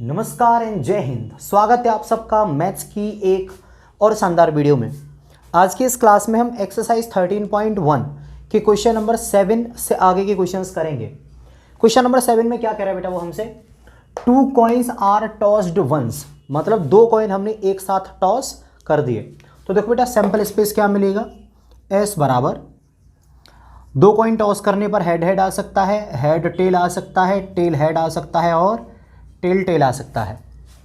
नमस्कार एंड जय हिंद। स्वागत है आप सबका मैथ्स की एक और शानदार वीडियो में। आज की इस क्लास में हम एक्सरसाइज 13.1 के क्वेश्चन नंबर 7 से आगे के क्वेश्चंस करेंगे। क्वेश्चन नंबर 7 में क्या कह रहा है बेटा, वो हमसे 2 कॉइन्स आर टॉस्ड वंस, मतलब 2 कॉइन हमने एक साथ टॉस कर दिए। तो देखो बेटा सैंपल स्पेस क्या मिलेगा, एस बराबर 2 कॉइन टॉस करने पर हेड हेड आ सकता है, हेड टेल आ सकता है, टेल हेड आ सकता है और टेल टेल आ सकता है।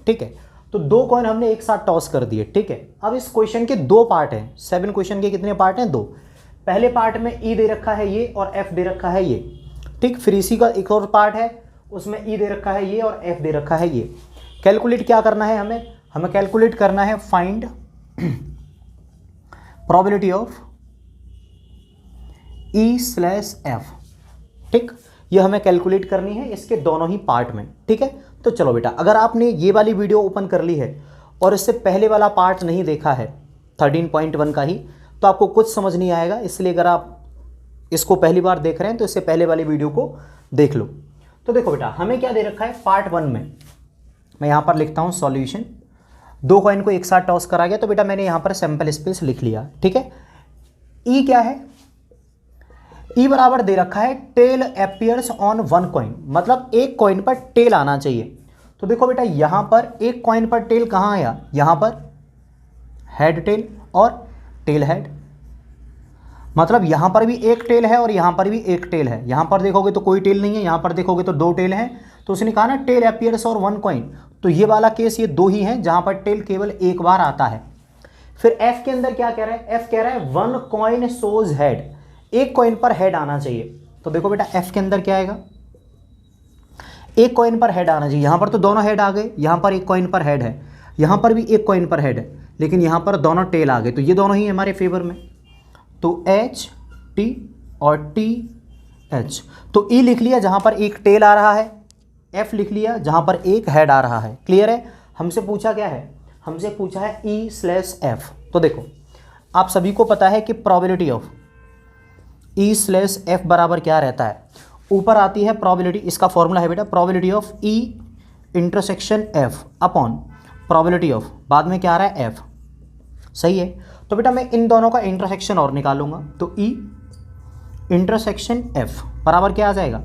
ठीक है, तो 2 कॉइन हमने एक साथ टॉस कर दिए। ठीक है, अब इस क्वेश्चन के 2 पार्ट हैं। 7 क्वेश्चन के कितने पार्ट हैं? 2। पहले पार्ट में ई दे रखा है ये और एफ दे रखा है ये। ठीक, फिर इसी का एक और पार्ट है, उसमें ई दे रखा है ये और एफ दे रखा है ये। कैलकुलेट क्या करना है हमें कैलकुलेट करना है find probability of E slash F. ठीक, ये हमें कैलकुलेट करनी है इसके दोनों ही पार्ट में। ठीक है, तो चलो बेटा, अगर आपने ये वाली वीडियो ओपन कर ली है और इससे पहले वाला पार्ट नहीं देखा है 13.1 का ही, तो आपको कुछ समझ नहीं आएगा। इसलिए अगर आप इसको पहली बार देख रहे हैं तो इससे पहले वाली वीडियो को देख लो। तो देखो बेटा, हमें क्या दे रखा है पार्ट 1 में, मैं यहाँ पर लिखता हूँ सॉल्यूशन। 2 कॉइन को एक साथ टॉस करा गया, तो बेटा मैंने यहाँ पर सैंपल स्पेस लिख लिया। ठीक है, ई क्या है, ई बराबर दे रखा है टेल अपीयर्स ऑन 1 कॉइन, मतलब एक कॉइन पर टेल आना चाहिए। तो देखो बेटा यहां पर एक कॉइन पर टेल कहां आया, यहां पर हेड टेल और टेल हेड, मतलब यहां पर भी एक टेल है और यहां पर भी एक टेल है। यहां पर देखोगे तो कोई टेल नहीं है, यहां पर देखोगे तो 2 टेल हैं। तो उसने कहा ना टेल अपीयर्स और 1 कॉइन, तो ये वाला केस ये 2 ही है जहां पर टेल केवल एक बार आता है। फिर एफ के अंदर क्या कह रहा है, एफ कह रहा है 1 कॉइन शोज हेड, एक कॉइन पर हेड आना चाहिए। तो देखो बेटा एफ के अंदर क्या आएगा, एक कॉइन पर हेड आना चाहिए। यहां पर तो दोनों हेड आ गए, यहां पर एक कॉइन पर हेड है, यहां पर भी एक कॉइन पर हेड है, लेकिन यहां पर दोनों टेल आ गए, तो ये दोनों ही हमारे फेवर में। तो एच टी और टी एच, तो ई लिख लिया जहां पर एक टेल आ रहा है, एफ लिख लिया जहां पर एक हेड आ रहा है। क्लियर है? हमसे पूछा क्या है, हमसे पूछा है ई स्लैश एफ। तो देखो आप सभी को पता है कि probability of E slash F बराबर क्या रहता है, ऊपर आती है प्रोबेबिलिटी, इसका फॉर्मूला है बेटा probability of E intersection F upon probability of, बाद में क्या आ रहा है एफ। सही है, तो बेटा मैं इन दोनों का इंटरसेक्शन और निकालूंगा, तो ई इंटरसेक्शन एफ बराबर क्या आ जाएगा,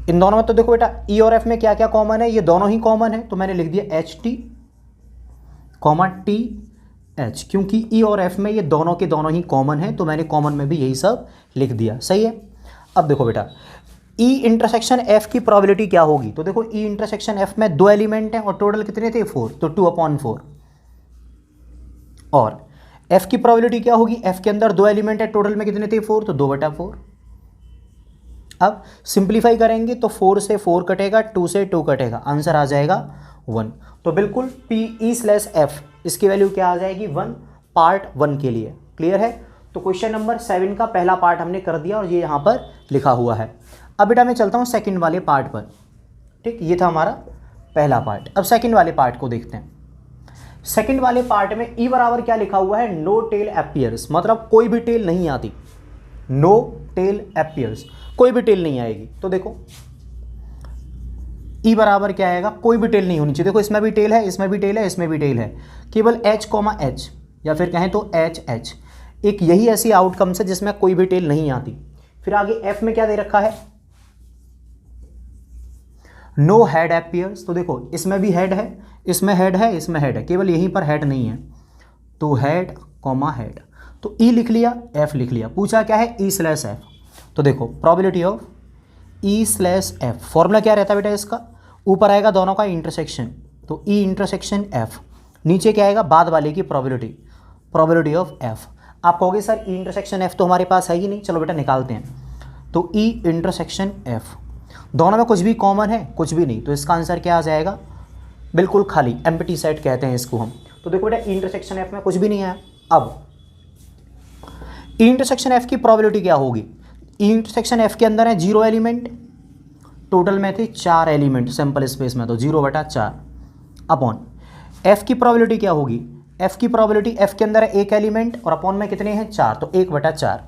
इन दोनों में तो देखो बेटा ई और एफ में क्या क्या कॉमन है, ये दोनों ही कॉमन है, तो मैंने लिख दिया H T comma T H, क्योंकि ई और एफ में ये दोनों के दोनों ही कॉमन है, तो मैंने कॉमन में भी यही सब लिख दिया। सही है, अब देखो बेटा ई इंटरसेक्शन एफ की प्रोबेबिलिटी क्या होगी, तो देखो ई इंटरसेक्शन एफ में 2 एलिमेंट हैं और टोटल कितने थे 4, तो 2/4। और एफ की प्रोबेबिलिटी क्या होगी, एफ के अंदर 2 एलिमेंट है, टोटल में कितने थे 4, तो 2/4। अब सिंप्लीफाई करेंगे तो 4 से 4 कटेगा, 2 से 2 कटेगा, आंसर आ जाएगा 1। तो बिल्कुल पी ई स्लैश एफ इसकी वैल्यू क्या आ जाएगी 1, पार्ट 1 के लिए। क्लियर है? तो क्वेश्चन नंबर 7 का पहला पार्ट हमने कर दिया और ये यहाँ पर लिखा हुआ है। अब बेटा मैं चलता हूँ सेकंड वाले पार्ट पर। ठीक, ये था हमारा पहला पार्ट। अब सेकंड वाले पार्ट को देखते हैं। सेकंड वाले पार्ट में ई बराबर क्या लिखा हुआ है, नो टेल अपीयर्स, मतलब कोई भी टेल नहीं आती, नो टेल अपीयर्स, कोई भी टेल नहीं आएगी। तो देखो ई बराबर क्या आएगा, कोई भी टेल नहीं होनी चाहिए। देखो इसमें भी टेल है, इसमें भी टेल है, इसमें भी टेल है, केवल एच कॉमा एच, या फिर कहें तो एच एच, एक यही ऐसी आउटकम्स है जिसमें कोई भी टेल नहीं आती। फिर आगे एफ में क्या दे रखा है, नो हेड अपीयर्स, तो देखो इसमें भी हेड है, इसमें हेड है, इसमें हेड है, केवल यहीं पर हेड नहीं है, तो हेड कॉमा हेड, तो ई लिख लिया, एफ लिख लिया। पूछा क्या है ई स्लैश एफ, तो देखो probability of E slash F, formula क्या रहता है बेटा इसका, ऊपर आएगा दोनों का इंटरसेक्शन, तो ई इंटरसेक्शन एफ, नीचे क्या आएगा बाद वाले की प्रोबेबिलिटी, प्रोबेबिलिटी ऑफ एफ। आप कहोगे सर ई इंटरसेक्शन एफ तो हमारे पास है ही नहीं, चलो बेटा निकालते हैं। तो ई इंटरसेक्शन एफ, दोनों में कुछ भी कॉमन है, कुछ भी नहीं, तो इसका आंसर क्या आ जाएगा, बिल्कुल खाली, एम्प्टी सेट कहते हैं इसको हम। तो देखो बेटा ई इंटरसेक्शन एफ में कुछ भी नहीं आया। अब ई इंटरसेक्शन एफ की प्रोबेबिलिटी क्या होगी, ई इंटरसेक्शन एफ के अंदर है 0 एलिमेंट, टोटल में थे 4 एलिमेंट सैंपल स्पेस में, तो 0/4 अपॉन एफ की प्रोबेबिलिटी क्या होगी, एफ की प्रोबेबिलिटी एफ के अंदर है 1 एलिमेंट और अपॉन में कितने हैं 4, तो 1/4,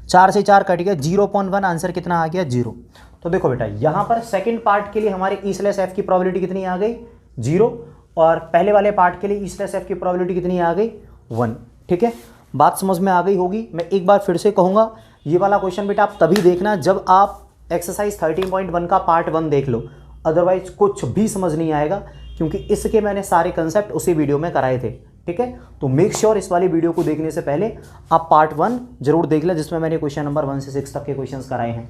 4 से 4 कट गया, 0.1, आंसर कितना आ गया 0। तो देखो बेटा यहाँ पर सेकंड पार्ट के लिए हमारे ई स्लैश एफ की प्रोबेबिलिटी कितनी आ गई 0, और पहले वाले पार्ट के लिए ई स्लैश एफ की प्रोबेबिलिटी कितनी आ गई 1। ठीक है, बात समझ में आ गई होगी। मैं एक बार फिर से कहूँगा, ये वाला क्वेश्चन बेटा आप तभी देखना जब आप एक्सरसाइज 13.1 का पार्ट 1 देख लो, अदरवाइज कुछ भी समझ नहीं आएगा, क्योंकि इसके मैंने सारे कंसेप्ट उसी वीडियो में कराए थे। ठीक है, तो मेक श्योर इस वाली वीडियो को देखने से पहले आप पार्ट 1 जरूर देख लें, जिसमें मैंने क्वेश्चन नंबर 1 से 6 तक के क्वेश्चंस कराए हैं।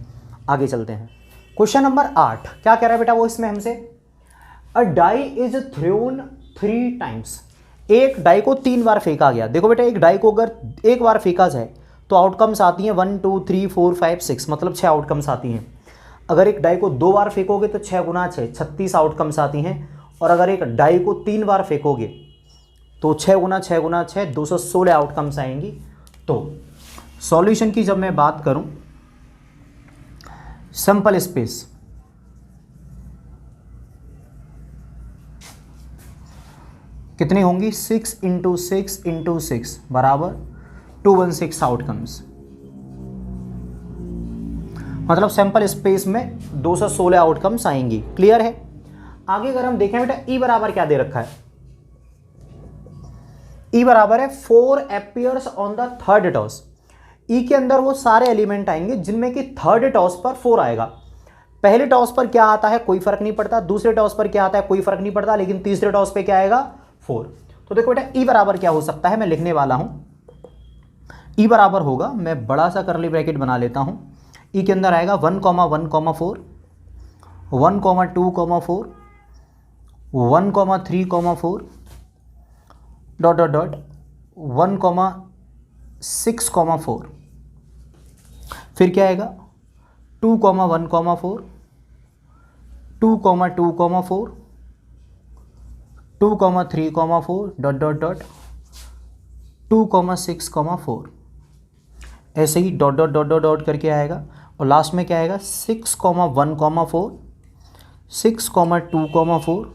आगे चलते हैं। क्वेश्चन नंबर 8 क्या कह रहा है बेटा वो इसमें हमसे, अ डाई इज थ्रोन 3 टाइम्स। एक डाई को 3 बार फेंका गया। देखो बेटा एक डाई को अगर एक बार फेंका जाए तो आउटकम्स आती हैं 1 2 3 4 5 6, मतलब 6 आउटकम्स आती हैं। अगर एक डाई को 2 बार फेंकोगे तो 6 गुना 6 36 आउटकम्स आती हैं, और अगर एक डाई को 3 बार फेंकोगे तो 6 गुना 6 गुना 6 216 आउटकम्स आएंगी। तो सॉल्यूशन की जब मैं बात करूं, सैंपल स्पेस कितनी होंगी, 6 × 6 × 6 बराबर 216 आउटकम्स, मतलब सैंपल स्पेस में 216 आउटकम्स आएंगी। क्लियर है। आगे अगर हम देखें बेटा ई बराबर क्या दे रखा है, ई बराबर है 4 appears on the third toss. E के अंदर वो सारे एलिमेंट आएंगे जिनमें कि थर्ड टॉस पर 4 आएगा। पहले टॉस पर क्या आता है कोई फर्क नहीं पड़ता, दूसरे टॉस पर क्या आता है कोई फर्क नहीं पड़ता, लेकिन तीसरे टॉस पे क्या आएगा 4। तो देखो बेटा ई बराबर क्या हो सकता है, मैं लिखने वाला हूं। ई बराबर होगा, मैं बड़ा सा करली ब्रैकेट बना लेता हूं। ई के अंदर आएगा 1, 1, 4 1, 2, 4 1, 3, 4 डॉट डॉट डॉट 1, 6, 4। फिर क्या आएगा 2, 1, 4 2, 2, 4 2, 3, 4 डॉट डॉट डॉट 2, 6, 4। ऐसे ही dot dot dot dot dot करके आएगा, और लास्ट में क्या आएगा 6, 1, 4 6, 2, 4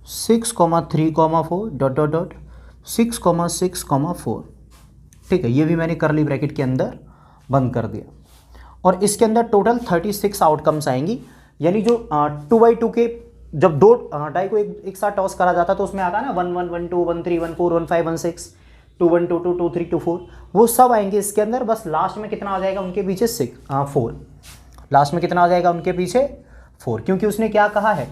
6, 3, 4 डॉट डॉट डॉट 6, 6, 4। ठीक है, ये भी मैंने करली ब्रैकेट के अंदर बंद कर दिया, और इसके अंदर टोटल 36 आउटकम्स आएंगी। यानी जो 2/2 के जब दो डाई को एक साथ टॉस करा जाता तो उसमें आता है ना 1, 1, 1, 2, 1, 3, 1, 4, 1, 5, 1, 6, 2, 1, 2, 2, 2, 3, 2, 4, वो सब आएंगे इसके अंदर। बस लास्ट में कितना आ जाएगा उनके पीछे 4। लास्ट में कितना आ जाएगा उनके पीछे 4, क्योंकि उसने क्या कहा है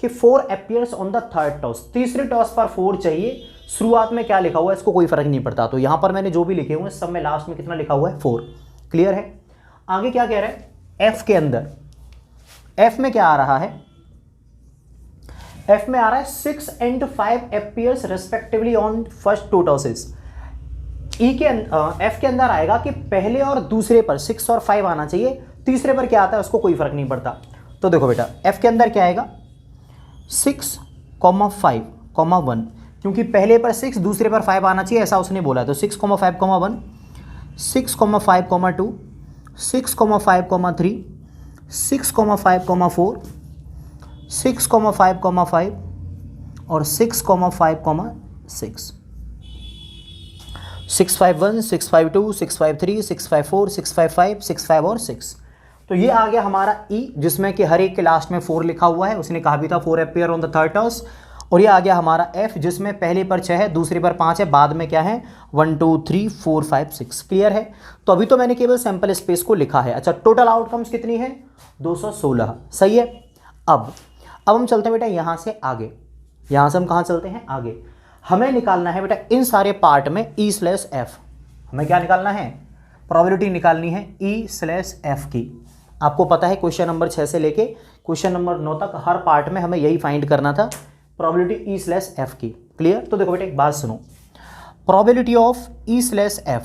कि 4 appears on the third toss, तीसरे टॉस पर 4 चाहिए। शुरुआत में क्या लिखा हुआ है इसको कोई फर्क नहीं पड़ता, तो यहां पर मैंने जो भी लिखे हुए हैं सब में लास्ट में कितना लिखा हुआ है 4। क्लियर है। आगे क्या कह रहा है, एफ के अंदर, एफ में क्या आ रहा है, एफ में आ रहा है 6 and 5 appears respectively on first 2 tosses. E के एफ के अंदर आएगा कि पहले और दूसरे पर 6 और 5 आना चाहिए, तीसरे पर क्या आता है उसको कोई फर्क नहीं पड़ता। तो देखो बेटा एफ के अंदर क्या आएगा 6, 5, 1, क्योंकि पहले पर 6 दूसरे पर 5 आना चाहिए ऐसा उसने बोला, तो 6, 5, 1 6, 5, 2 6, 5, 3 6, 5, 4 6, 5, 5 और 6, 5, 6 6, 5, 1 6, 5, 2 6, 5, 3 6, 5, 4 6, 5, 5 6, 5 और 6। तो ये आ गया हमारा ई, जिसमें कि हर एक के लास्ट में 4 लिखा हुआ है, उसने कहा भी था 4 appear on the third toss. और ये आ गया हमारा एफ, जिसमें पहले पर 6 है, दूसरे पर 5 है, बाद में क्या है 1 2 3 4 5 6। क्लियर है। तो अभी तो मैंने केवल सैंपल स्पेस को लिखा है। अच्छा, टोटल आउटकम्स कितनी है 216। सही है। अब हम चलते हैं बेटा यहाँ से आगे, यहाँ से हम कहाँ चलते हैं आगे। हमें निकालना है बेटा इन सारे पार्ट में E/F। हमें क्या निकालना है, प्रोबेबिलिटी निकालनी है E/F की। आपको पता है क्वेश्चन नंबर 6 से लेके क्वेश्चन नंबर 9 तक हर पार्ट में हमें यही फाइंड करना था, प्रोबेबिलिटी E/F की। क्लियर। तो देखो बेटा एक बात सुनो, प्रोबेबिलिटी ऑफ E/F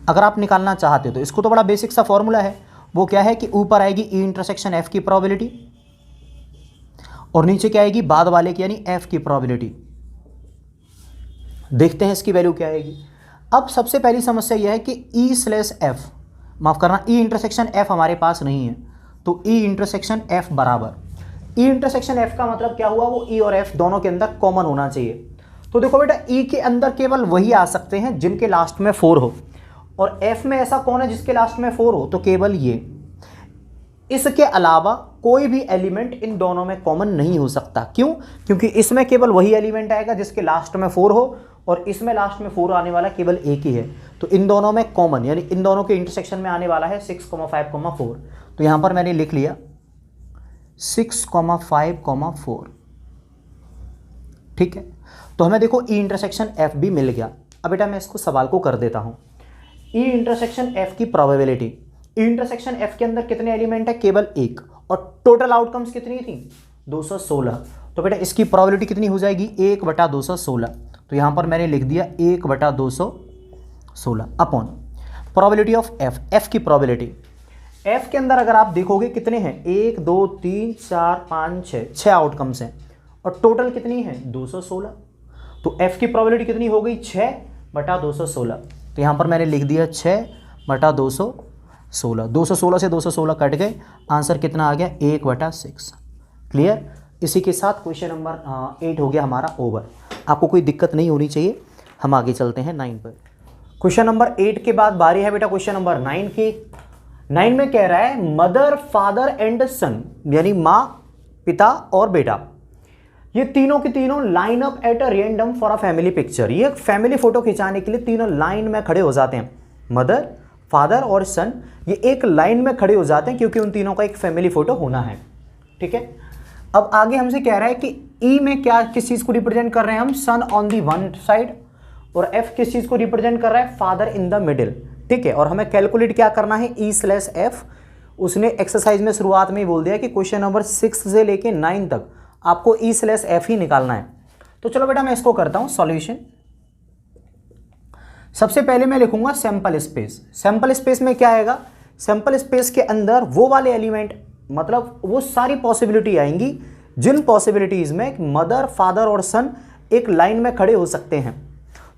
अगर आप निकालना चाहते हो तो इसको तो बड़ा बेसिक सा फॉर्मूला है। वो क्या है कि ऊपर आएगी E/F की प्रोबेबिलिटी और नीचे क्या आएगी बाद वाले की यानी F की प्रोबेबिलिटी। देखते हैं इसकी वैल्यू क्या आएगी। अब सबसे पहली समस्या यह है कि E/F, माफ करना E/F हमारे पास नहीं है, तो E/F बराबर E/F का मतलब क्या हुआ, वो E और F दोनों के अंदर कॉमन होना चाहिए। तो देखो बेटा E के अंदर केवल वही आ सकते हैं जिनके लास्ट में 4 हो, और F में ऐसा कौन है जिसके लास्ट में 4 हो, तो केवल ये इसके अलावा कोई भी एलिमेंट इन दोनों में कॉमन नहीं हो सकता। क्यों? क्योंकि इसमें केवल वही एलिमेंट आएगा जिसके लास्ट में 4 हो, और इसमें लास्ट में 4 आने वाला केवल एक ही है। तो इन दोनों में कॉमन, यानी इन दोनों के इंटरसेक्शन में आने वाला है 6, 5, 4। तो यहां पर मैंने लिख लिया 6, 5, 4। ठीक है, तो हमें देखो ई इंटरसेक्शन एफ भी मिल गया। अब बेटा मैं इसको सवाल को कर देता हूं। ई इंटरसेक्शन एफ की प्रोबेबिलिटी, ई इंटरसेक्शन एफ के अंदर कितने एलिमेंट है? केवल एक, और टोटल आउटकम्स कितनी थी? 216। तो बेटा इसकी प्रोबेबिलिटी कितनी हो जाएगी? 1/216। तो यहां पर मैंने लिख दिया 1/216 upon probability of F. F की प्रोबेबिलिटी, एफ के अंदर अगर आप देखोगे कितने हैं? 1, 2, 3, 4, 5, 6 आउटकम्स हैं, और टोटल कितनी है? 216। तो एफ की प्रोबेबिलिटी कितनी हो गई? 6/216। तो यहां पर मैंने लिख दिया 6/216। 216 से 216 कट गए, आंसर कितना आ गया? 1/6। क्लियर? इसी के साथ क्वेश्चन नंबर 8 हो गया हमारा ओवर। आपको कोई दिक्कत नहीं होनी चाहिए। हम आगे चलते हैं 9 पर। क्वेश्चन नंबर 8 के बाद बारी है बेटा क्वेश्चन नंबर 9 की। 9 में कह रहा है मदर, फादर एंड सन, यानी माँ, पिता और बेटा, ये तीनों के तीनों line up at a random for a family picture. ये फैमिली फोटो खिंचाने के लिए तीनों लाइन में खड़े हो जाते हैं। मदर, फादर और सन ये एक लाइन में खड़े हो जाते हैं क्योंकि उन तीनों का एक फैमिली फोटो होना है। ठीक है, अब आगे हमसे कह रहा है कि ई में क्या, किस चीज को रिप्रेजेंट कर रहे हैं हम? सन ऑन दी वन साइड, और एफ किस चीज को रिप्रेजेंट कर रहा है? Father in the middle. ठीक है, और हमें कैलकुलेट क्या करना है? E/F। उसने एक्सरसाइज में शुरुआत में ही बोल दिया कि क्वेश्चन नंबर 6 से लेके 9 तक आपको E/F ही निकालना है। तो चलो बेटा मैं इसको करता हूं सॉल्यूशन। सबसे पहले मैं लिखूंगा सैंपल स्पेस। सैंपल स्पेस में क्या आएगा? सैंपल स्पेस के अंदर वो वाले एलिमेंट, मतलब वो सारी पॉसिबिलिटी आएंगी जिन पॉसिबिलिटीज में मदर, फादर और सन एक लाइन में खड़े हो सकते हैं।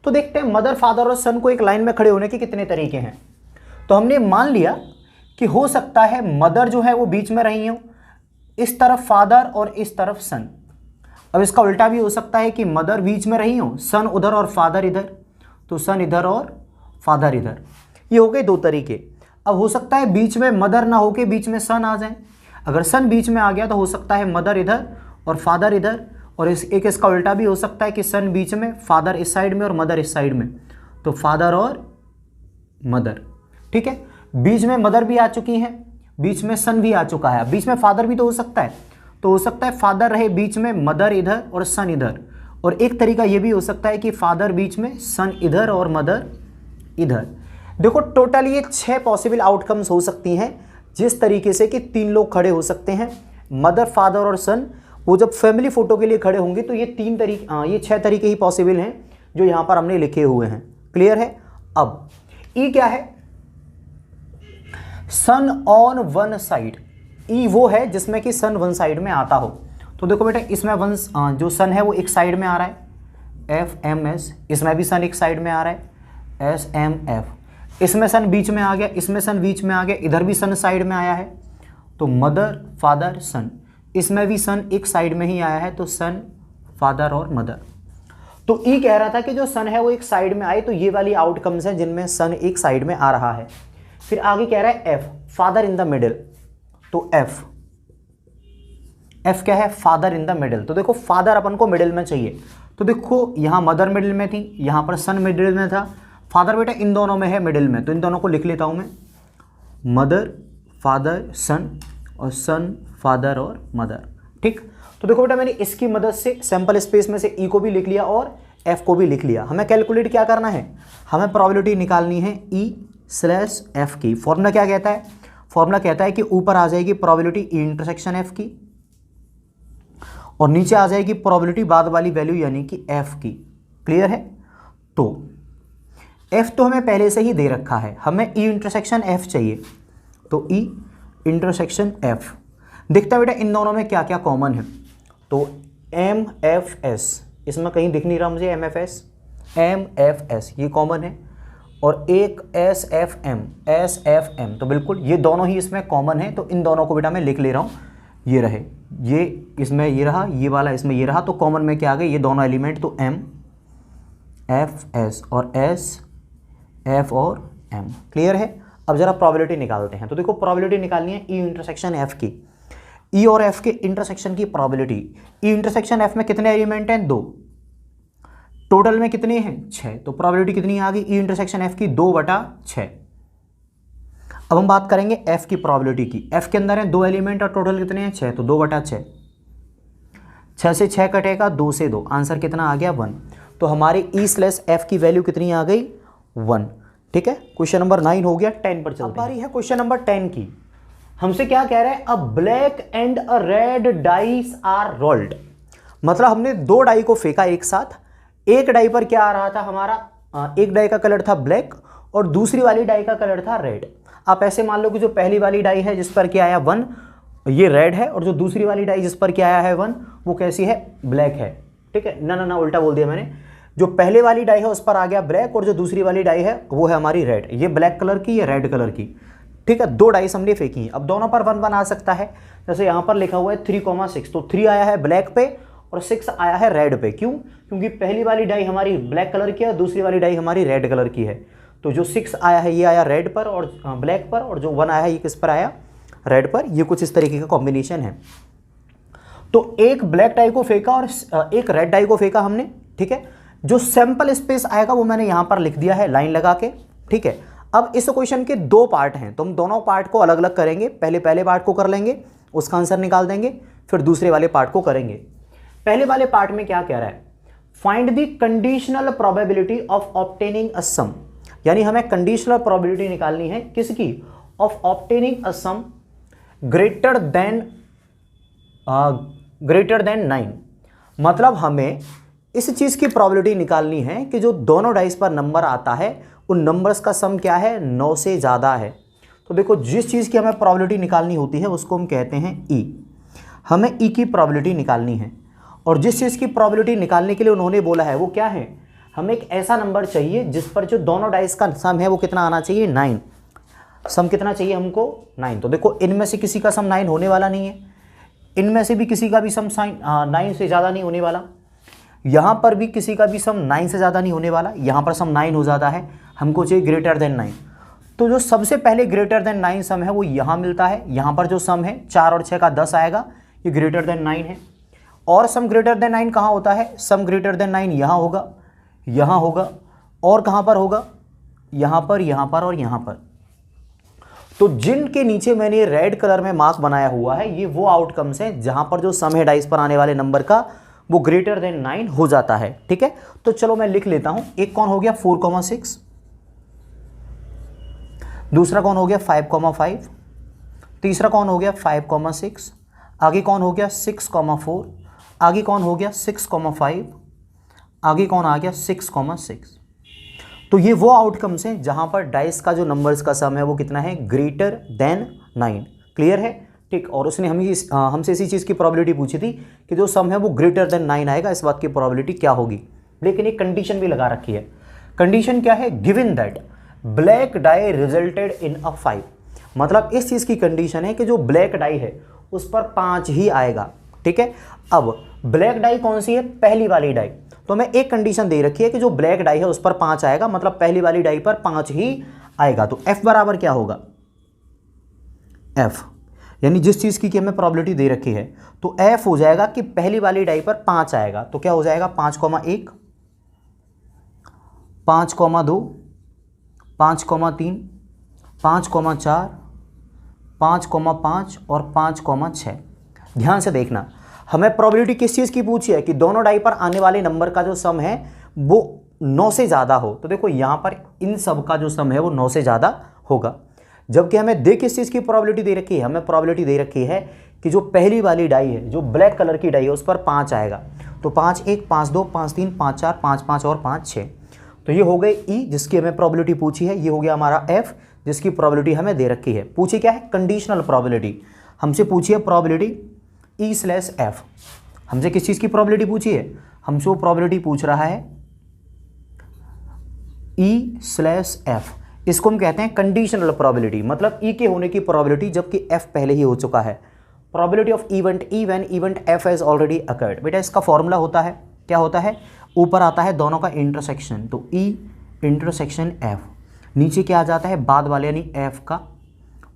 तो देखते हैं मदर, फादर और सन को एक लाइन में खड़े होने के कितने तरीके हैं। तो हमने मान लिया कि हो सकता है मदर जो है वो बीच में रही हो, इस तरफ फादर और इस तरफ सन। अब इसका उल्टा भी हो सकता है कि मदर बीच में रही हो, सन उधर और फादर इधर, तो सन इधर और फादर इधर। ये हो गए 2 तरीके। अब हो सकता है बीच में मदर ना होके बीच में सन आ जाए। अगर सन बीच में आ गया तो हो सकता है मदर इधर और फादर इधर, और इसका उल्टा भी हो सकता है कि सन बीच में, फादर इस साइड में और मदर इस साइड में, तो फादर और मदर। ठीक है, बीच में मदर भी आ चुकी हैं, बीच में सन भी आ चुका है, बीच में फादर भी तो हो सकता है। तो हो सकता है फादर रहे बीच में, मदर इधर और सन इधर, और एक तरीका ये भी हो सकता है कि फादर बीच में, सन इधर और मदर इधर। देखो टोटल ये 6 पॉसिबल आउटकम्स हो सकती हैं जिस तरीके से कि 3 लोग खड़े हो सकते हैं, मदर, फादर और सन। वो जब फैमिली फोटो के लिए खड़े होंगे तो ये 6 तरीके ही पॉसिबल हैं जो यहाँ पर हमने लिखे हुए हैं। क्लियर है? अब ई क्या है? सन ऑन वन साइड। ई वो है जिसमें कि सन वन साइड में आता हो। तो देखो बेटा इसमें जो सन है वो एक साइड में आ रहा है, FMS। इसमें भी सन एक साइड में आ रहा है, SMF। इसमें सन बीच में आ गया, इसमें सन बीच में आ गया, इधर भी सन साइड में आया है, तो मदर, फादर, सन। इसमें भी सन एक साइड में ही आया है, तो सन, फादर और मदर। तो ई कह रहा था कि जो सन है वो एक साइड में आए, तो ये वाली आउटकम्स हैं जिनमें सन एक साइड में आ रहा है। फिर आगे कह रहा है F, father in the middle. तो एफ क्या है? Father in the middle. तो देखो फादर अपन को मिडिल में चाहिए, तो देखो यहाँ मदर मिडिल में थी, यहाँ पर सन मिडिल में था, फादर बेटा इन दोनों में है मिडिल में, तो इन दोनों को लिख लेता हूँ मैं, मदर, फादर, सन, और सन, फादर और मदर। ठीक, तो देखो बेटा मैंने इसकी मदद से सैंपल स्पेस में से ई को भी लिख लिया और एफ को भी लिख लिया। हमें कैलकुलेट क्या करना है? हमें प्रोबेबिलिटी निकालनी है E/F की। फॉर्मूला क्या कहता है? फॉर्मूला कहता है कि ऊपर आ जाएगी प्रोबेबिलिटी E इंटरसेक्शन F की, और नीचे आ जाएगी प्रोबेबिलिटी बाद वाली वैल्यू यानी कि F की। क्लियर है? तो F तो हमें पहले से ही दे रखा है, हमें E इंटरसेक्शन F चाहिए, तो E इंटरसेक्शन F। दिखता है बेटा इन दोनों में क्या क्या कॉमन है, तो MFS, इसमें कहीं दिख नहीं रहा मुझे MFS ये कॉमन है, और एक SFM, तो बिल्कुल ये दोनों ही इसमें कॉमन है, तो इन दोनों को बेटा मैं लिख ले रहा हूँ, ये रहे, ये इसमें ये रहा, ये वाला इसमें ये रहा, तो कॉमन में क्या आ गए? ये दोनों एलिमेंट, तो MFS और S, F और M। क्लियर है? अब जरा प्रोबेबिलिटी निकालते हैं। तो देखो प्रोबेबिलिटी निकालनी है ई इंटरसेक्शन एफ की, ई और एफ के इंटरसेक्शन की प्रोबेबिलिटी। ई इंटरसेक्शन एफ में कितने एलिमेंट हैं? 2, टोटल में कितने हैं? 6। तो प्रोबेबिलिटी कितनी आ गई ई इंटरसेक्शन एफ की? 2/6। अब हम बात करेंगे एफ की प्रोबेबिलिटी की। एफ के अंदर है 2 एलिमेंट और टोटल कितने हैं? 6। तो 2/6, 6 से 6 कटेगा, 2 से 2, आंसर कितना आ गया? 1। तो हमारी ई/एफ की वैल्यू कितनी आ गई? 1। ठीक है, क्वेश्चन नंबर 9 हो गया। 10 पर चलते हैं। है क्वेश्चन नंबर 10 की। हमसे क्या कह रहे हैं? A black and a red dice are rolled. मतलब हमने 2 डाई को फेंका एक साथ। एक डाई पर क्या आ रहा था हमारा? एक डाई का कलर था ब्लैक और दूसरी वाली डाई का कलर था रेड। आप ऐसे मान लो कि जो पहली वाली डाई है जिस पर क्या आया 1, ये रेड है, और जो दूसरी वाली डाई जिस पर क्या आया है 1, वो कैसी है? ब्लैक है। ठीक है, ना ना ना, उल्टा बोल दिया मैंने। जो पहले वाली डाई है उस पर आ गया ब्लैक और जो दूसरी वाली डाई है वो है हमारी रेड। ये ब्लैक कलर की, ये रेड कलर की। ठीक है, 2 डाइस हमने फेंकी। अब दोनों पर 1 1 आ सकता है। जैसे यहाँ पर लिखा हुआ है 3,6, तो 3 आया है ब्लैक पे और 6 आया है रेड पे। क्यों? क्योंकि पहली वाली डाई हमारी ब्लैक कलर की है, दूसरी वाली डाई हमारी रेड कलर की है। तो जो 6 आया है ये आया रेड पर और ब्लैक पर, और जो 1 आया है ये किस पर आया? रेड पर। ये कुछ इस तरीके का कॉम्बिनेशन है। तो एक ब्लैक डाई को फेंका और एक रेड डाई को फेंका हमने। ठीक है, जो सैंपल स्पेस आएगा वो मैंने यहां पर लिख दिया है लाइन लगा के। ठीक है, अब इस क्वेश्चन के 2 पार्ट हैं, तो हम दोनों पार्ट को अलग अलग करेंगे। पहले पार्ट को कर लेंगे, उसका आंसर निकाल देंगे, फिर दूसरे वाले पार्ट को करेंगे। पहले वाले पार्ट में क्या कह रहा है? Find the conditional probability of obtaining a sum. यानी हमें कंडीशनल प्रोबेबिलिटी निकालनी है किसकी? Of obtaining a sum greater than 9। मतलब हमें इस चीज की प्रोबेबिलिटी निकालनी है कि जो दोनों डाइस पर नंबर आता है उन नंबर्स का सम क्या है? 9 से ज़्यादा है। तो देखो, जिस चीज़ की हमें प्रोबेबिलिटी निकालनी होती है उसको हम कहते हैं ई। हमें ई की प्रोबेबिलिटी निकालनी है, और जिस चीज़ की प्रोबेबिलिटी निकालने के लिए उन्होंने बोला है वो क्या है? हमें एक ऐसा नंबर चाहिए जिस पर जो दोनों डाइस का सम है वो कितना आना चाहिए? 9। सम कितना चाहिए हमको? 9। तो देखो, इनमें से किसी का सम 9 होने वाला नहीं है, इनमें से भी किसी का भी सम 9 से ज़्यादा नहीं होने वाला, यहाँ पर भी किसी का भी सम 9 से ज़्यादा नहीं होने वाला। यहाँ पर सम 9 हो जाता है, हमको चाहिए ग्रेटर देन 9। तो जो सबसे पहले ग्रेटर देन 9 सम है वो यहाँ मिलता है। यहाँ पर जो सम है 4 और 6 का 10 आएगा, ये ग्रेटर देन 9 है। और सम ग्रेटर देन 9 कहाँ होता है? सम ग्रेटर देन 9 यहाँ होगा, यहाँ होगा, और कहाँ पर होगा? यहाँ पर, यहाँ पर और यहाँ पर। तो जिनके नीचे मैंने रेड कलर में मार्क बनाया हुआ है ये वो आउटकम्स हैं जहाँ पर जो सम है डाइस पर आने वाले नंबर का वो ग्रेटर देन 9 हो जाता है। ठीक है, तो चलो मैं लिख लेता हूं। एक कौन हो गया? 4,6, दूसरा कौन हो गया? 5,5, तीसरा कौन हो गया? 5,6, आगे कौन हो गया? 6,4, आगे कौन हो गया? 6,5, आगे कौन आ गया? 6,6। तो ये वो आउटकम्स हैं जहां पर डाइस का जो नंबर्स का सम है वो कितना है? Greater than 9। क्लियर है? ठीक। और उसने हमसे इसी चीज़ की प्रोबेबिलिटी पूछी थी कि जो सम है वो ग्रेटर देन 9 आएगा, इस बात की प्रोबेबिलिटी क्या होगी। लेकिन एक कंडीशन भी लगा रखी है। कंडीशन क्या है? Given that black die resulted in a 5। मतलब इस चीज़ की कंडीशन है कि जो ब्लैक डाई है उस पर 5 ही आएगा। ठीक है, अब ब्लैक डाई कौन सी है? पहली वाली डाई। तो हमें एक कंडीशन दे रखी है कि जो ब्लैक डाई है उस पर 5 आएगा, मतलब पहली वाली डाई पर 5 ही आएगा। तो F बराबर क्या होगा? F यानी जिस चीज़ की हमें प्रोबेबिलिटी दे रखी है तो F हो जाएगा कि पहली वाली डाई पर 5 आएगा। तो क्या हो जाएगा? 5,1, 5,2, 5,3, 5,4, 5,5 और 5,6। ध्यान से देखना, हमें प्रोबेबिलिटी किस चीज़ की पूछी है कि दोनों डाई पर आने वाले नंबर का जो सम है वो 9 से ज़्यादा हो। तो देखो यहाँ पर इन सब का जो सम है वो 9 से ज़्यादा होगा। जबकि हमें देख किस चीज़ की प्रोबेबिलिटी दे रखी है? हमें प्रोबेबिलिटी दे रखी है कि जो पहली वाली डाई है, जो ब्लैक कलर की डाई है, उस पर 5 आएगा। तो 5,1, 5,2, 5,3, 5,4, 5,5 और 5,6। तो ये हो गए ई जिसकी हमें प्रोबेबिलिटी पूछी है। ये हो गया हमारा एफ जिसकी प्रोबेबिलिटी हमें दे रखी है। पूछी क्या है? Conditional probability. हमसे पूछी है प्रोबेबिलिटी ई/एफ। हमसे किस चीज़ की प्रोबेबिलिटी पूछी है? हमसे वो प्रोबेबिलिटी पूछ रहा है ई/एफ। इसको हम कहते हैं कंडीशनल प्रोबेबिलिटी, मतलब ई के होने की प्रोबेबिलिटी जबकि एफ पहले ही हो चुका है। Probability of event E when event F has already occurred. बेटा इसका फॉर्मूला होता है, क्या होता है? ऊपर आता है दोनों का इंटरसेक्शन, तो ई इंटरसेक्शन एफ। नीचे क्या आ जाता है, बाद वाले यानी एफ का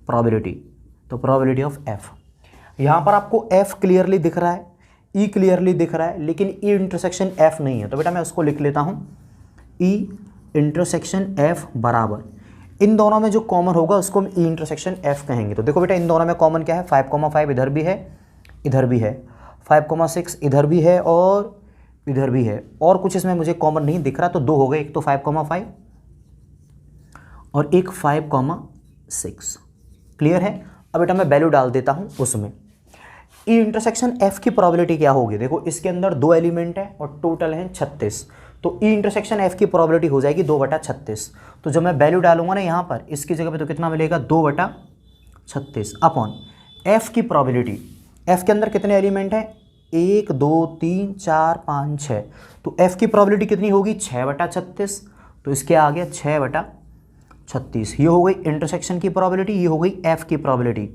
प्रोबेबिलिटी, तो प्रोबेबिलिटी ऑफ एफ। यहाँ पर आपको एफ क्लियरली दिख रहा है, ई क्लियरली दिख रहा है, लेकिन ई इंटरसेक्शन एफ नहीं है, तो बेटा मैं उसको लिख लेता हूँ ई इंटरसेक्शन एफ बराबर, इन दोनों में जो कॉमन होगा उसको हम ई इंटरसेक्शन एफ कहेंगे। तो देखो बेटा इन दोनों में कॉमन क्या है, 5,5 इधर भी है, इधर भी है, 5,6 इधर भी है और इधर भी है, और कुछ इसमें मुझे कॉमन नहीं दिख रहा, तो दो हो गए, एक तो 5,5 और एक 5,6। क्लियर है। अब बेटा मैं वैल्यू डाल देता हूँ उसमें। ई इंटरसेक्शन एफ की प्रोबेबिलिटी क्या होगी, देखो इसके अंदर दो एलिमेंट है और टोटल है 36, तो ई इंटरसेक्शन एफ की प्रोबेबिलिटी हो जाएगी 2/36। तो जब मैं वैल्यू डालूंगा ना यहाँ पर इसकी जगह पे, तो कितना मिलेगा 2/36 अपॉन एफ की प्रोबेबिलिटी। एफ के अंदर कितने एलिमेंट हैं, 1 2 3 4 5 6, तो एफ की प्रोबेबिलिटी कितनी होगी 6/36, तो इसके आ गया 6/36। ये हो गई इंटरसेक्शन की प्रोबेबिलिटी, ये हो गई एफ की प्रोबेबिलिटी।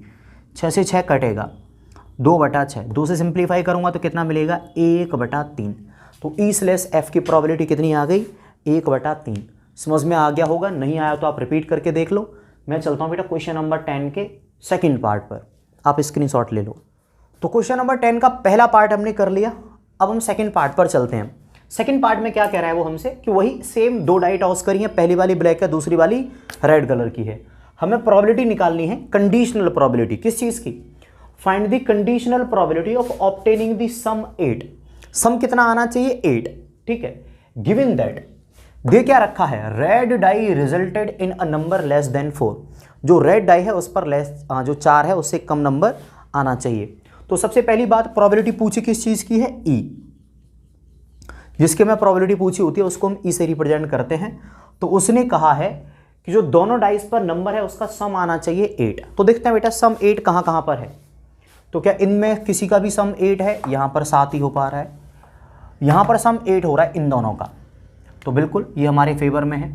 6 से 6 कटेगा, 2/6, 2 से सिंप्लीफाई करूंगा तो कितना मिलेगा 1/3, तो ई स्लेस एफ की प्रोबेबिलिटी कितनी आ गई 1/3। समझ में आ गया होगा, नहीं आया तो आप रिपीट करके देख लो। मैं चलता हूँ बेटा क्वेश्चन नंबर 10 के सेकंड पार्ट पर, आप स्क्रीनशॉट ले लो। तो क्वेश्चन नंबर 10 का पहला पार्ट हमने कर लिया, अब हम सेकंड पार्ट पर चलते हैं। सेकंड पार्ट में क्या कह रहा है वो हमसे कि वही सेम दो डाई टॉस करी है, पहली वाली ब्लैक है, दूसरी वाली रेड कलर की है। हमें प्रोबेबिलिटी निकालनी है, कंडीशनल प्रोबेबिलिटी, किस चीज़ की, find the conditional probability of obtaining the sum 8। Sum कितना आना चाहिए 8, ठीक है। गिवन दैट, दे क्या रखा है, red die resulted in a number less than 4, जो रेड डाई है उस पर जो 4 है उससे कम नंबर आना चाहिए। तो सबसे पहली बात प्रोबेबिलिटी पूछी किस चीज की है, ई, जिसके में प्रोबेबिलिटी पूछी होती है उसको हम ई से रिप्रेजेंट करते हैं। तो उसने कहा है कि जो दोनों डाइस पर नंबर है उसका सम आना चाहिए 8। तो देखते हैं बेटा सम 8 कहाँ कहाँ पर है, तो क्या इनमें किसी का भी सम 8 है, यहाँ पर 7 ही हो पा रहा है, यहाँ पर सम 8 हो रहा है इन दोनों का, तो बिल्कुल ये हमारे फेवर में है।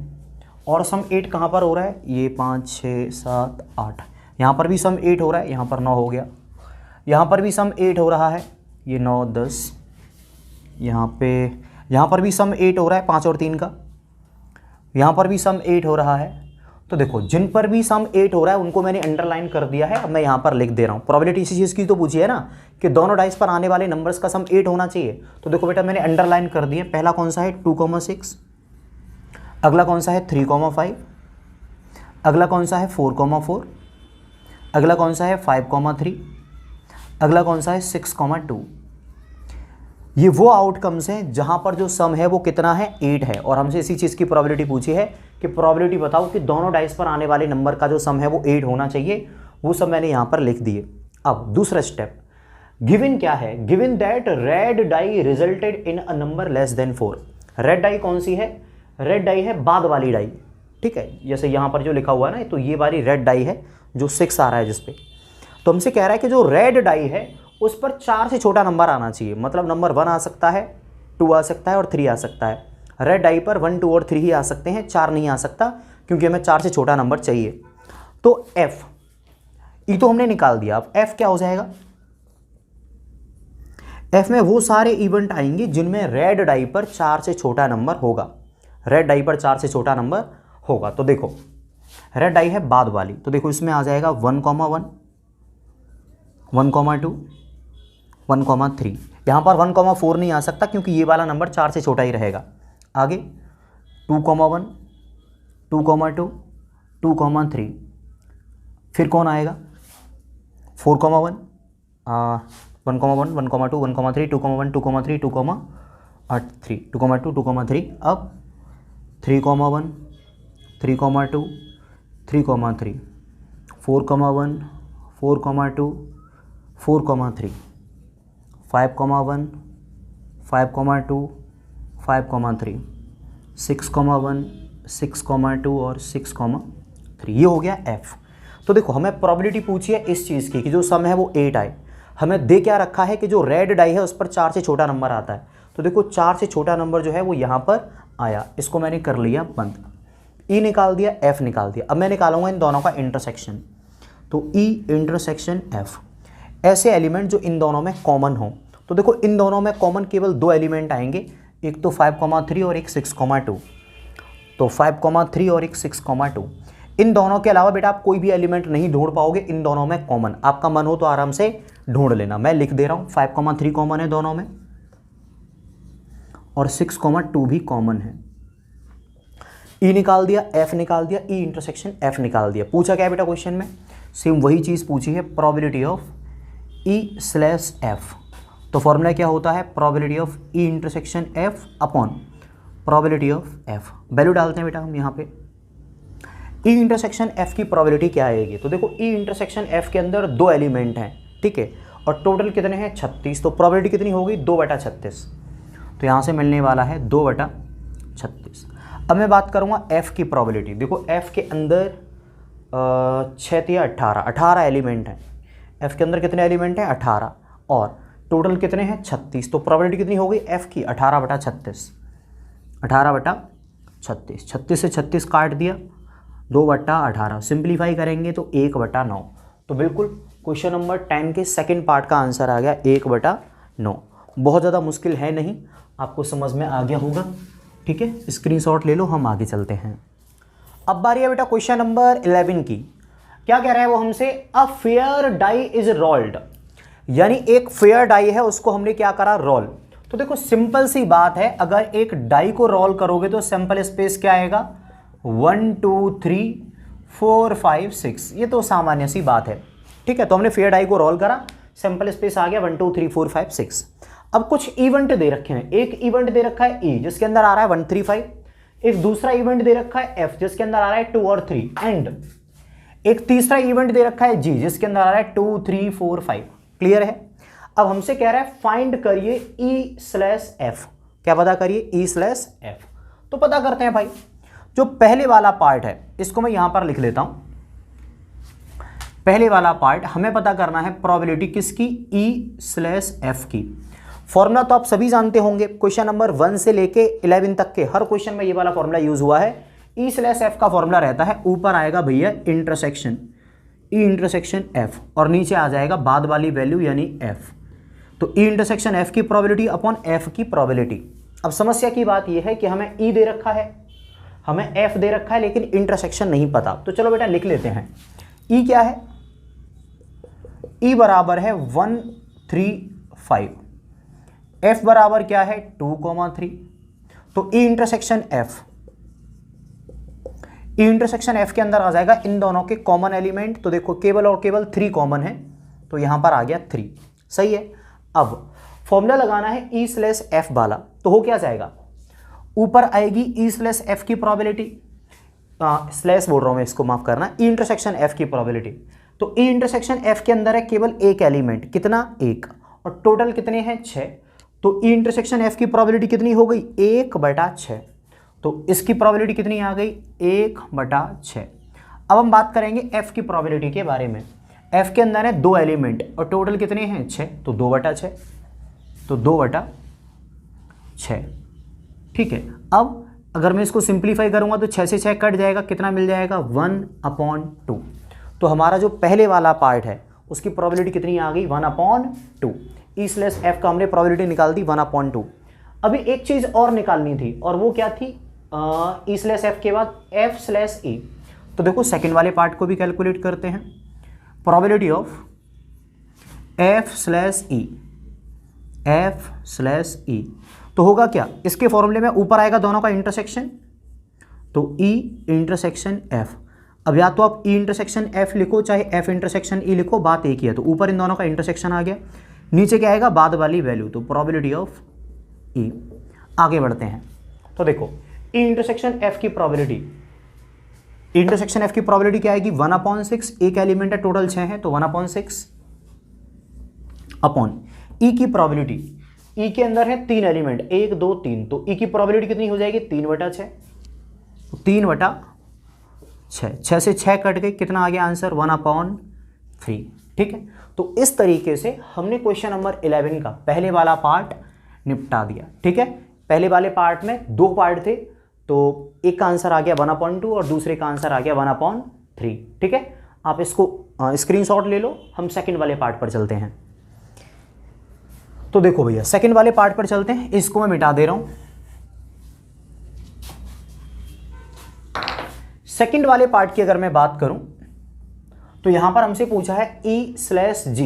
और सम 8 कहाँ पर हो रहा है, ये 5 6 7 8, यहाँ पर भी सम 8 हो रहा है, यहाँ पर 9 हो गया, यहाँ पर भी सम 8 हो रहा है, ये 9 10, यहाँ पर भी सम 8 हो रहा है 5 और 3 का, यहाँ पर भी सम 8 हो रहा है। तो देखो जिन पर भी सम 8 हो रहा है उनको मैंने अंडरलाइन कर दिया है, अब मैं यहाँ पर लिख दे रहा हूँ। प्रोबेबिलिटी इसी चीज़ की तो पूछी है ना कि दोनों डाइस पर आने वाले नंबर्स का सम 8 होना चाहिए, तो देखो बेटा मैंने अंडरलाइन कर दिया। पहला कौन सा है 2,6, अगला कौन सा है 3,5, अगला कौन सा है 4,4, अगला कौन सा है 5,3, अगला कौन सा है 6,2। ये वो आउटकम्स हैं जहां पर जो सम है वो कितना है 8 है, और हमसे इसी चीज़ की प्रोबेबिलिटी पूछी है कि प्रोबेबिलिटी बताओ कि दोनों डाइस पर आने वाले नंबर का जो सम है वो 8 होना चाहिए, वो सब मैंने यहाँ पर लिख दिए। अब दूसरा स्टेप, गिवन क्या है, given that red die resulted in a number less than 4। Red die कौन सी है, रेड डाई है बाद वाली डाई, ठीक है, जैसे यहाँ पर जो लिखा हुआ है ना, तो ये वाली रेड डाई है जो 6 आ रहा है जिसपे। तो हमसे कह रहा है कि जो रेड डाई है उस पर 4 से छोटा नंबर आना चाहिए, मतलब नंबर 1 आ सकता है, 2 आ सकता है और 3 आ सकता है। रेड डाई पर 1 2 और 3 ही आ सकते हैं, 4 नहीं आ सकता, क्योंकि हमें 4 से छोटा नंबर चाहिए। तो एफ, ई तो हमने निकाल दिया, अब एफ क्या हो जाएगा, एफ में वो सारे इवेंट आएंगे जिनमें रेड डाई पर 4 से छोटा नंबर होगा, रेड डाई पर 4 से छोटा नंबर होगा। तो देखो रेड डाई है बाद वाली, तो देखो इसमें आ जाएगा 1,1, 1,2, 1,3, यहाँ पर 1,4 नहीं आ सकता क्योंकि ये वाला नंबर 4 से छोटा ही रहेगा। आगे 2,1, 2,2, 2,3, फिर कौन आएगा 4,1, 1,1, 1,2, 1,3, 2,1, 2,3, 2,3, 2,2, 2,3, अब 3,1, 3,2, 3,3, 4,1, 4,2, 4,3, 5,1, 5,2, 5,3, 6,1, 6,2 और 6,3, ये हो गया एफ। तो देखो हमें प्रोबेबिलिटी पूछी है इस चीज़ की कि जो सम है वो 8 आए, हमें दे क्या रखा है कि जो रेड डाई है उस पर 4 से छोटा नंबर आता है। तो देखो 4 से छोटा नंबर जो है वो यहाँ पर आया, इसको मैंने कर लिया बंद, ई निकाल दिया, एफ निकाल दिया। अब मैं निकालूंगा इन दोनों का इंटरसेक्शन, तो ई इंटरसेक्शन एफ, ऐसे एलिमेंट जो इन दोनों में कॉमन हो। तो देखो इन दोनों में कॉमन केवल 2 एलिमेंट आएंगे, एक तो 5,3 और एक 6,2। तो 5,3 और एक 6,2। इन दोनों के अलावा बेटा आप कोई भी एलिमेंट नहीं ढूंढ पाओगे, इन दोनों में कॉमन, आपका मन हो तो आराम से ढूंढ लेना। मैं लिख दे रहा हूँ 5,3 कॉमन है दोनों में और 6,2 भी कॉमन है। ई निकाल दिया, एफ निकाल दिया, ई इंटरसेक्शन एफ निकाल दिया। पूछा क्या है बेटा क्वेश्चन में? सेम वही चीज़ पूछी है, probability of E slash F. तो फॉर्मूला क्या होता है? Probability of E intersection F upon probability of F. Value डालते हैं बेटा हम यहाँ पे। ई इंटरसेक्शन एफ की प्रोबेबिलिटी क्या आएगी? तो देखो ई इंटरसेक्शन एफ के अंदर 2 एलिमेंट हैं, ठीक है, और टोटल कितने हैं? 36। तो प्रोबेबिलिटी कितनी होगी? 2/36। तो यहाँ से मिलने वाला है 2/36। अब मैं बात करूँगा एफ़ की प्रोबेबिलिटी। देखो एफ़ के अंदर 6 या 18 एलिमेंट हैं। एफ़ के अंदर कितने एलिमेंट हैं? 18, और टोटल कितने हैं? 36। तो प्रोबेबिलिटी कितनी हो गई एफ़ की? 18/36। 18/36, 36 से 36 काट दिया, 2/18। सिंप्लीफाई करेंगे तो 1/9। तो बिल्कुल क्वेश्चन नंबर 10 के सेकंड पार्ट का आंसर आ गया 1/9। बहुत ज़्यादा मुश्किल है नहीं, आपको समझ में आ गया होगा, ठीक है। स्क्रीनशॉट ले लो, हम आगे चलते हैं। अब बारी है बेटा क्वेश्चन नंबर 11 की। क्या कह रहा है वो हमसे? A fair die is rolled, यानी एक फेयर डाई है उसको हमने क्या करा? रोल। तो देखो सिंपल सी बात है, अगर एक डाई को रोल करोगे तो सैंपल स्पेस क्या आएगा? 1 2 3 4 5 6। ये तो सामान्य सी बात है, ठीक है। तो हमने फेयर डाई को रोल करा, सैंपल स्पेस आ गया 1 2 3 4 5 6। अब कुछ इवेंट दे रखे हैं। एक इवेंट दे रखा है ई जिसके अंदर आ रहा है 1 3 5, एक दूसरा इवेंट दे रखा है एफ जिसके अंदर आ रहा है 2 और 3, एंड एक तीसरा इवेंट दे रखा है जी जिसके अंदर आ रहा है 2 3 4 5। क्लियर है? अब हमसे कह रहा है फाइंड करिए ई स्लैश एफ। क्या पता करिए? E slash F. तो पता करते हैं भाई। जो पहले वाला पार्ट है इसको मैं यहां पर लिख लेता हूं। पहले वाला पार्ट हमें पता करना है प्रोबेबिलिटी किसकी? ई स्लैश एफ की। फॉर्मूला तो आप सभी जानते होंगे, क्वेश्चन नंबर 1 से लेके 11 तक के हर क्वेश्चन में ये वाला फॉर्मूला यूज हुआ है। ई स्लैश एफ का फॉर्मूला रहता है, ऊपर आएगा भैया इंटरसेक्शन ई इंटरसेक्शन एफ, और नीचे आ जाएगा बाद वाली वैल्यू यानी एफ। तो ई इंटरसेक्शन एफ की प्रोबेबिलिटी अपॉन एफ की प्रोबेबिलिटी। अब समस्या की बात यह है कि हमें ई दे रखा है, हमें एफ दे रखा है, लेकिन इंटरसेक्शन नहीं पता। तो चलो बेटा लिख लेते हैं। ई क्या है? ई बराबर है 1 3 5। एफ बराबर क्या है? 2,3। तो E intersection F, E intersection F के अंदर आ जाएगा इन दोनों के कॉमन एलिमेंट। तो देखो केवल और केवल 3 कॉमन है, तो यहां पर आ गया 3। सही है। अब फॉर्मूला लगाना है ई स्लैश एफ वाला, तो हो क्या जाएगा? ऊपर आएगी ई स्लैश एफ की प्रोबेबिलिटी, स्लैश बोल रहा हूं मैं, इसको माफ करना, ई इंटरसेक्शन एफ की प्रोबेबिलिटी। तो ई इंटरसेक्शन एफ के अंदर है केवल एक एलिमेंट, कितना? 1, और टोटल कितने हैं? 6। तो ई इंटरसेक्शन एफ की प्रोबेबिलिटी कितनी हो गई? 1/6। तो इसकी प्रोबेबिलिटी कितनी आ गई? 1/6। अब हम बात करेंगे एफ की प्रोबेबिलिटी के बारे में। एफ के अंदर है 2 एलिमेंट और टोटल कितने हैं? 6। तो 2/6, तो 2/6, ठीक है। अब अगर मैं इसको सिंप्लीफाई करूंगा तो 6 से 6 कट जाएगा, कितना मिल जाएगा? 1/2। तो हमारा जो पहले वाला पार्ट है उसकी प्रोबेबिलिटी कितनी आ गई? 1/2। ई स्लैश एफ का हमने प्रोबेबिलिटी निकाल दी 1/2। अभी एक चीज़ और निकालनी थी, और वो क्या थी? ई स्लैश एफ के बाद एफ स्लैश ई। तो देखो सेकंड वाले पार्ट को भी कैलकुलेट करते हैं। Probability of F slash E, F slash E, तो होगा क्या? इसके फॉर्मूले में ऊपर आएगा दोनों का इंटरसेक्शन, तो ई इंटरसेक्शन एफ। अब या तो आप ई इंटरसेक्शन एफ लिखो चाहे एफ इंटरसेक्शन ई लिखो, बात एक ही है। तो ऊपर इन दोनों का इंटरसेक्शन आ गया, नीचे क्या आएगा? बाद वाली वैल्यू, तो प्रोबेबिलिटी ऑफ ई। आगे बढ़ते हैं। तो देखो ई इंटरसेक्शन एफ की प्रोबेबिलिटी, इंटरसेक्शन एफ की प्रोबेबिलिटी क्या आएगी? 1/6। एक एलिमेंट है, टोटल 6 है, तो 1/6 अपॉन ई की प्रोबेबिलिटी। ई के अंदर है 3 एलिमेंट, 1 2 3, तो ई की प्रोबेबिलिटी कितनी हो जाएगी? 3/6। 3/6, 6 से 6 कट गए, कितना आ गया आंसर? 1/3। ठीक है। तो इस तरीके से हमने क्वेश्चन नंबर 11 का पहले वाला पार्ट निपटा दिया। ठीक है। पहले वाले पार्ट में 2 पार्ट थे, तो एक का आंसर आ गया 1/2 और दूसरे का आंसर आ गया 1/3। ठीक है। आप इसको स्क्रीनशॉट ले लो, हम सेकंड वाले पार्ट पर चलते हैं। तो देखो भैया सेकंड वाले पार्ट पर चलते हैं, इसको मैं मिटा दे रहा हूं। सेकंड वाले पार्ट की अगर मैं बात करूं तो यहां पर हमसे पूछा है E/G,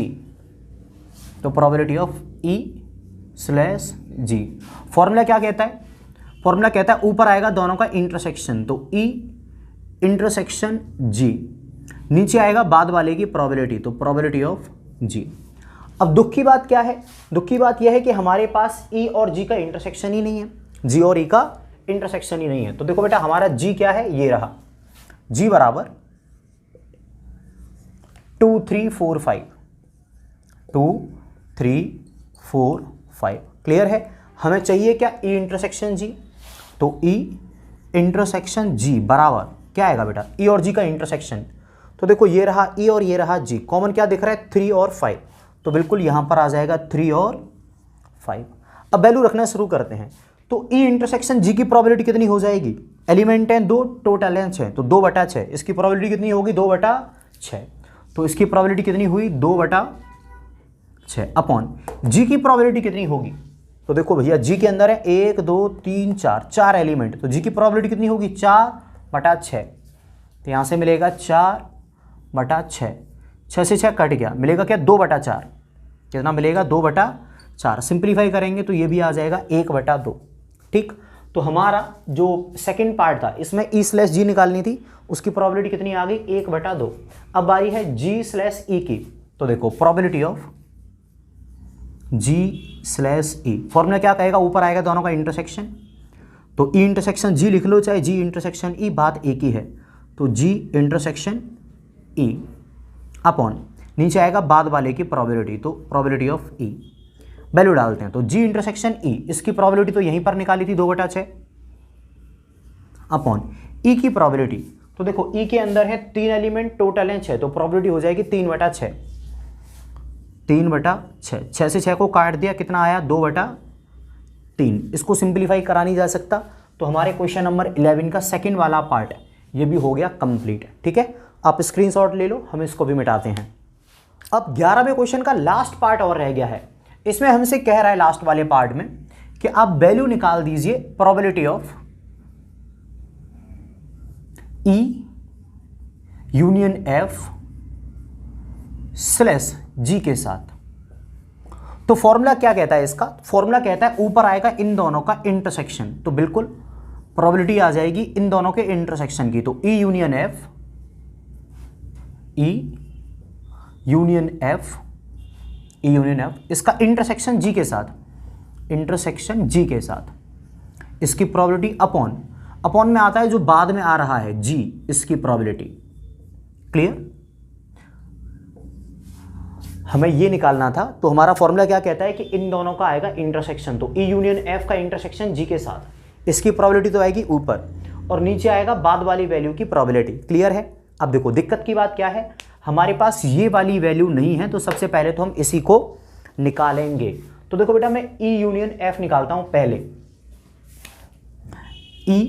तो प्रोबेबिलिटी ऑफ E/G फॉर्मूला क्या कहता है? फॉर्मूला कहता है ऊपर आएगा दोनों का इंटरसेक्शन, तो E इंटरसेक्शन G, नीचे आएगा बाद वाले की प्रोबेबिलिटी, तो प्रोबेबिलिटी ऑफ G। अब दुख की बात क्या है? दुख की बात यह है कि हमारे पास E और G का इंटरसेक्शन ही नहीं है, G और E का इंटरसेक्शन ही नहीं है। तो देखो बेटा हमारा G क्या है, ये रहा, G बराबर 2 3 4 5, 2 3 4 5। क्लियर है? हमें चाहिए क्या? E इंटरसेक्शन G, तो E इंटरसेक्शन G बराबर क्या आएगा बेटा? E और G का इंटरसेक्शन, तो देखो ये रहा E और ये रहा G, कॉमन क्या दिख रहा है? 3 और 5, तो बिल्कुल यहां पर आ जाएगा 3 और 5। अब वैल्यू रखना शुरू करते हैं। तो E इंटरसेक्शन G की प्रोबेबिलिटी कितनी हो जाएगी? एलिमेंट हैं 2, टोटल हैं 6, तो 2/6। इसकी प्रोबेबिलिटी कितनी होगी? 2/6। तो इसकी प्रोबेबिलिटी कितनी हुई? 2/6 अपॉन G की प्रोबेबिलिटी कितनी होगी? तो देखो भैया G के अंदर है 1 2 3 4, 4 एलिमेंट, तो G की प्रोबेबिलिटी कितनी होगी? 4/6। तो यहां से मिलेगा 4/6, 6 से 6 कट गया, मिलेगा क्या? 2/4। कितना मिलेगा? 2/4। सिंप्लीफाई करेंगे तो ये भी आ जाएगा 1/2। ठीक, तो हमारा जो सेकंड पार्ट था इसमें E/G निकालनी थी, उसकी प्रोबेबिलिटी कितनी आ गई? 1/2। अब बारी है G/E की, तो देखो प्रोबेबिलिटी ऑफ G/E फॉर्मूला क्या कहेगा? ऊपर आएगा दोनों का इंटरसेक्शन, तो E इंटरसेक्शन G लिख लो, चाहे G इंटरसेक्शन E, बात एक ही है, तो G इंटरसेक्शन E अपॉन नीचे आएगा बाद वाले की प्रोबेबिलिटी, तो प्रोबेबिलिटी ऑफ E। वैल्यू डालते हैं, तो G इंटरसेक्शन E, इसकी प्रोबेबिलिटी तो यहीं पर निकाली थी 2/6 अपॉन E की प्रोबेबिलिटी, तो देखो E के अंदर है 3 एलिमेंट, टोटल हैं 6, तो प्रोबेबिलिटी हो जाएगी 3/6। 3/6, 6 से 6 को काट दिया, कितना आया? 2/3। इसको सिंप्लीफाई करा नहीं जा सकता, तो हमारे क्वेश्चन नंबर 11 का सेकंड वाला पार्ट ये भी हो गया कंप्लीट। ठीक है, आप स्क्रीनशॉट ले लो, हम इसको भी मिटाते हैं। अब 11वें क्वेश्चन का लास्ट पार्ट और रह गया है। इसमें हमसे कह रहा है लास्ट वाले पार्ट में कि आप वैल्यू निकाल दीजिए probability of E union F/G के साथ। तो फॉर्मूला क्या कहता है इसका? फॉर्मूला कहता है यूपर आएगा इन दोनों का इंटरसेक्शन, तो बिल्कुल प्रोबेबिलिटी आ जाएगी इन दोनों के इंटरसेक्शन की, तो E यूनियन F इसका इंटरसेक्शन G के साथ, इंटरसेक्शन G के साथ इसकी प्रोबेबिलिटी अपॉन में आता है जो बाद में आ रहा है G, इसकी प्रोबेबिलिटी। क्लियर? हमें ये निकालना था, तो हमारा फॉर्मूला क्या कहता है कि इन दोनों का आएगा इंटरसेक्शन, तो E यूनियन F का इंटरसेक्शन G के साथ, इसकी प्रोबेबिलिटी तो आएगी ऊपर और नीचे आएगा बाद वाली वैल्यू की प्रोबेबिलिटी। क्लियर है? अब देखो दिक्कत की बात क्या है, हमारे पास ये वाली वैल्यू नहीं है, तो सबसे पहले तो हम इसी को निकालेंगे। तो देखो बेटा मैं E यूनियन F निकालता हूं पहले। E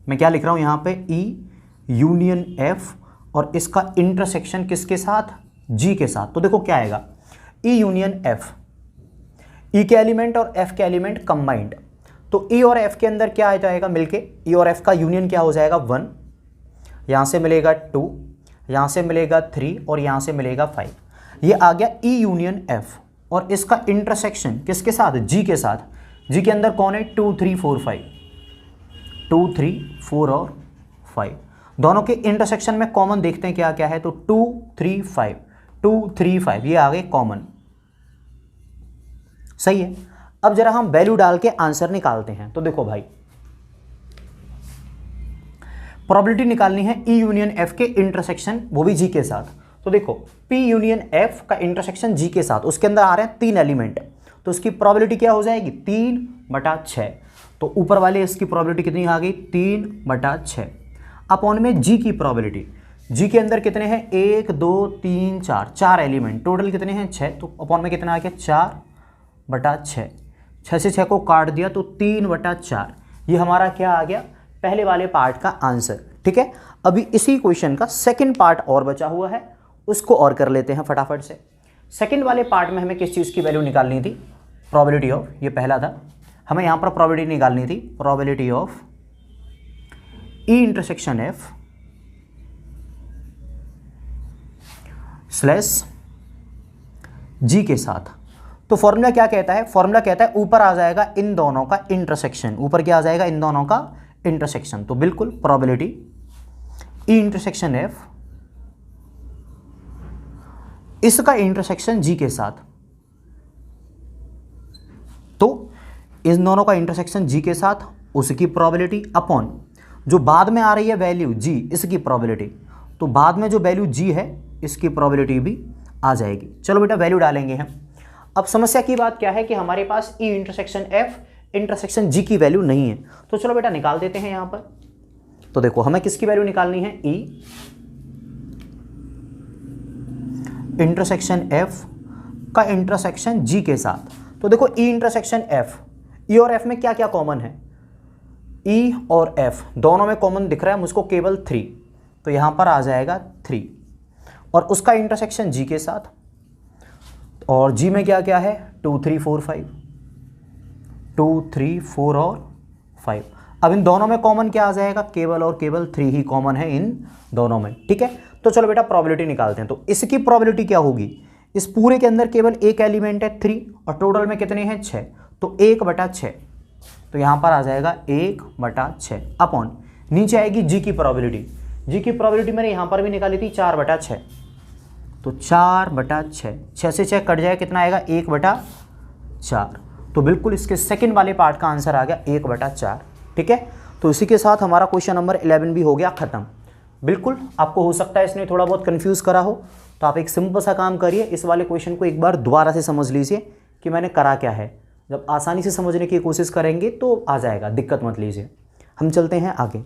मैं क्या लिख रहा हूं यहां पे? E यूनियन F और इसका इंटरसेक्शन किसके साथ? G के साथ। तो देखो क्या आएगा? E यूनियन F, E के एलिमेंट और F के एलिमेंट कंबाइंड, तो E और F के अंदर क्या आ जाएगा मिलके? E और F का यूनियन क्या हो जाएगा? 1, यहां से मिलेगा 2, यहां से मिलेगा 3 और यहां से मिलेगा 5। ये आ गया E यूनियन F और इसका इंटरसेक्शन किसके साथ? G के साथ। G के अंदर कौन है? 2 3 4 5, 2 3 4 और 5। दोनों के इंटरसेक्शन में कॉमन देखते हैं क्या क्या है, तो 2 3 5, 2 3 5 ये आ गए कॉमन। सही है। अब जरा हम वैल्यू डाल के आंसर निकालते हैं। तो देखो भाई प्रोबेबिलिटी निकालनी है E यूनियन F के इंटरसेक्शन, वो भी G के साथ। तो देखो P यूनियन F का इंटरसेक्शन G के साथ, उसके अंदर आ रहे हैं 3 एलिमेंट, तो उसकी प्रोबेबिलिटी क्या हो जाएगी? 3/6। तो ऊपर वाले इसकी प्रोबेबिलिटी कितनी आ गई? 3/6 अपॉन में G की प्रोबेबिलिटी। G के अंदर कितने हैं? 1 2 3 4, 4 एलिमेंट, टोटल कितने हैं? 6, तो अपॉन में कितना आ गया? 4/6। 6 से 6 को काट दिया तो 3/4। ये हमारा क्या आ गया? पहले वाले पार्ट का आंसर। ठीक है, अभी इसी क्वेश्चन का सेकंड पार्ट और बचा हुआ है, उसको और कर लेते हैं फटाफट से। सेकंड वाले पार्ट में हमें किस चीज़ की वैल्यू निकालनी थी? प्रोबेबिलिटी ऑफ, ये पहला था, हमें यहाँ पर प्रोबेबिलिटी निकालनी थी, probability of E intersection F slash G के साथ। तो फॉर्मूला क्या कहता है, फॉर्मूला कहता है ऊपर आ जाएगा इन दोनों का इंटरसेक्शन, ऊपर क्या आ जाएगा, इन दोनों का इंटरसेक्शन। तो बिल्कुल प्रोबेबिलिटी ई इंटरसेक्शन एफ, इसका इंटरसेक्शन जी के साथ, तो इन दोनों का इंटरसेक्शन जी के साथ, उसकी प्रोबेबिलिटी अपॉन जो बाद में आ रही है वैल्यू जी, इसकी प्रोबेबिलिटी, तो बाद में जो वैल्यू जी है इसकी प्रोबेबिलिटी भी आ जाएगी। चलो बेटा वैल्यू डालेंगे हम। अब समस्या की बात क्या है कि हमारे पास ई इंटरसेक्शन एफ इंटरसेक्शन जी की वैल्यू नहीं है, तो चलो बेटा निकाल देते हैं यहां पर। तो देखो हमें किसकी वैल्यू निकालनी है, ई इंटरसेक्शन एफ का इंटरसेक्शन जी के साथ। तो देखो ई इंटरसेक्शन एफ, ई और एफ में क्या क्या कॉमन है, ई और एफ दोनों में कॉमन दिख रहा है मुझको केवल 3, तो यहां पर आ जाएगा 3, और उसका इंटरसेक्शन जी के साथ, और जी में क्या क्या है 2 3 4 5, 2 3 4 और 5। अब इन दोनों में कॉमन क्या आ जाएगा, केवल और केवल 3 ही कॉमन है इन दोनों में, ठीक है। तो चलो बेटा प्रोबेबिलिटी निकालते हैं। तो इसकी प्रोबेबिलिटी क्या होगी, इस पूरे के अंदर केवल एक एलिमेंट है 3 और टोटल में कितने हैं 6, तो 1/6, तो यहां पर आ जाएगा 1/6 अपॉन नीचे आएगी जी की प्रोबेबिलिटी, जी की प्रोबेबिलिटी मैंने यहां पर भी निकाली थी 4/6, तो 4/6, 6 से 6 कट जाए कितना आएगा 1/4, तो बिल्कुल इसके सेकंड वाले पार्ट का आंसर आ गया 1/4, ठीक है। तो इसी के साथ हमारा क्वेश्चन नंबर 11 भी हो गया खत्म। बिल्कुल आपको हो सकता है इसने थोड़ा बहुत कंफ्यूज करा हो, तो आप एक सिंपल सा काम करिए, इस वाले क्वेश्चन को एक बार दोबारा से समझ लीजिए कि मैंने करा क्या है। जब आसानी से समझने की कोशिश करेंगे तो आ जाएगा, दिक्कत मत लीजिए। हम चलते हैं आगे।